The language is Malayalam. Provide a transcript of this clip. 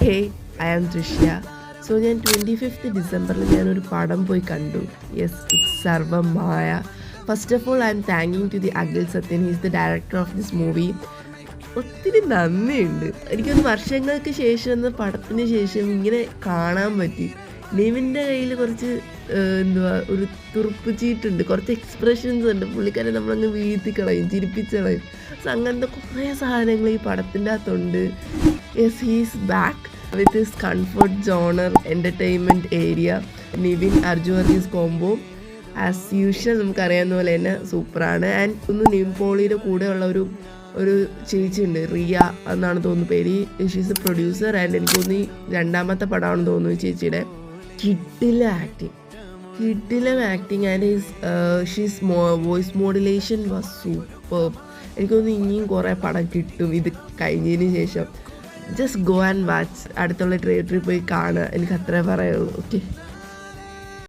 ഹേ ഐ ആം ദൃശ്യ. സോ ഞാൻ 25th ഡിസംബറിൽ ഞാനൊരു പടം പോയി കണ്ടു. യെസ്, ഇറ്റ്സ് സർവമായ. First of all I am thanking to the Akhil Sathyan. He's the director of this movie. ഒത്തിരി നന്ദിയുണ്ട്. എനിക്കൊന്ന് വർഷങ്ങൾക്ക് ശേഷം പടത്തിന് ശേഷം ഇങ്ങനെ കാണാൻ പറ്റി. നിവിൻ്റെ കയ്യിൽ കുറച്ച് ഒരു തുറുപ്പ് ചീട്ടുണ്ട്, കുറച്ച് എക്സ്പ്രഷൻസ് ഉണ്ട്. പുള്ളിക്കാരെ നമ്മളങ്ങ് വീഴ്ത്തി കളയും, ചിരിപ്പിച്ച് കളയും. സോ അങ്ങനത്തെ കുറേ സാധനങ്ങൾ ഈ പടത്തിൻ്റെ അകത്തുണ്ട്. Yes, he's back with his comfort genre entertainment area. Nivin Arju Varghese combo as usual നമുക്കറിയാവുന്ന പോലെ തന്നെ സൂപ്പറാണ്. ആൻഡ് ഒന്ന് നിവിൻ പോളിയുടെ കൂടെയുള്ള ഒരു ചേച്ചിയുണ്ട്, റിയ എന്നാണ് തോന്നുന്നു പേര്. She's A producer. ആൻഡ് എനിക്ക് തോന്നി രണ്ടാമത്തെ പടമാണെന്ന് തോന്നുന്നു ചേച്ചിയുടെ. കിഡിലം acting and she's voice modulation was super. എനിക്ക് തോന്നുന്നു ഇനിയും കുറേ പടം കിട്ടും ഇത് കഴിഞ്ഞതിന് ശേഷം. Just go and watch. അടുത്തുള്ള തിയേറ്ററിൽ പോയി കാണുക, എനിക്ക് അത്രേ പറയുള്ളൂ. ഓക്കെ.